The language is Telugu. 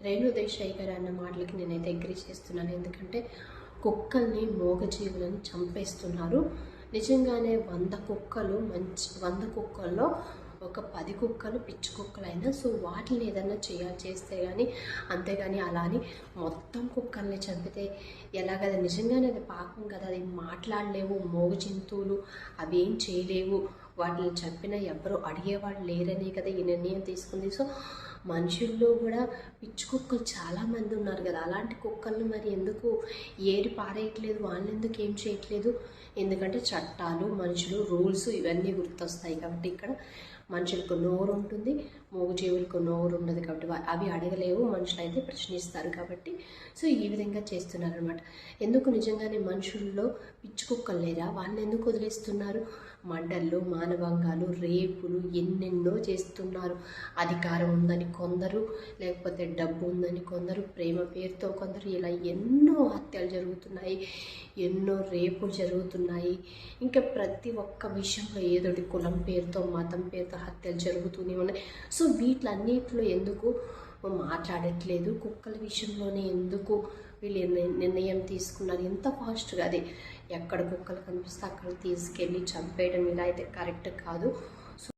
రేణు దేశాయి గారు అన్న మాటలకి నేనైతే అగ్రీ చేస్తున్నాను. ఎందుకంటే కుక్కల్ని మూగజీవులను చంపేస్తున్నారు. నిజంగానే 100 కుక్కల్లో ఒక 10 కుక్కలు పిచ్చి కుక్కలైనా సో వాటిని ఏదన్నా చేస్తే కానీ, అంతేగాని అలా అని మొత్తం కుక్కల్ని చంపితే ఎలాగది? నిజంగానే అది పాపం కదా. అది మాట్లాడలేవు, మూగ జంతువులు, అవి ఏం చేయలేవు. వాటిని చంపినా ఎవరు అడిగేవాళ్ళు లేరనే కదా ఈ నిర్ణయం తీసుకుంది. సో మనుషుల్లో కూడా పిచ్చి కుక్కలు చాలామంది ఉన్నారు కదా. అలాంటి కుక్కల్ని మరి ఎందుకు ఏరి పారేయట్లేదు? వాళ్ళని ఎందుకు ఏం చేయట్లేదు? ఎందుకంటే చట్టాలు, మనుషులు, రూల్స్ ఇవన్నీ గుర్తొస్తాయి. కాబట్టి ఇక్కడ మనుషులకు నోరు ఉంటుంది, మూగజీవులకు నోరు ఉండదు. కాబట్టి అవి అడగలేవు, మనుషులు అయితే ప్రశ్నిస్తారు. కాబట్టి సో ఈ విధంగా చేస్తున్నారనమాట. ఎందుకు నిజంగానే మనుషుల్లో పిచ్చి కుక్కలు లేరా? వాళ్ళని ఎందుకు వదిలేస్తున్నారు? మర్డర్లు, మానభంగాలు, రేపులు ఎన్నెన్నో చేస్తున్నారు. అధికారం ఉందని కొందరు, లేకపోతే డబ్బు ఉందని కొందరు, ప్రేమ పేరుతో కొందరు, ఇలా ఎన్నో హత్యలు జరుగుతున్నాయి, ఎన్నో రేపులు జరుగుతున్నాయి. ఇంకా ప్రతి ఒక్క విషయంలో ఏదోటి కులం పేరుతో, మతం పేరుతో హత్యలు జరుగుతూనే ఉన్నాయి. సో వీటిలన్నిటిలో ఎందుకు మాట్లాడట్లేదు? కుక్కల విషయంలోనే ఎందుకు వీళ్ళు నిర్ణయం తీసుకున్నారు? ఎంత ఫాస్ట్గా, అదే ఎక్కడ కుక్కలు కనిపిస్తే అక్కడ తీసుకెళ్ళి చంపేయడం ఇలా అయితే కరెక్ట్ కాదు.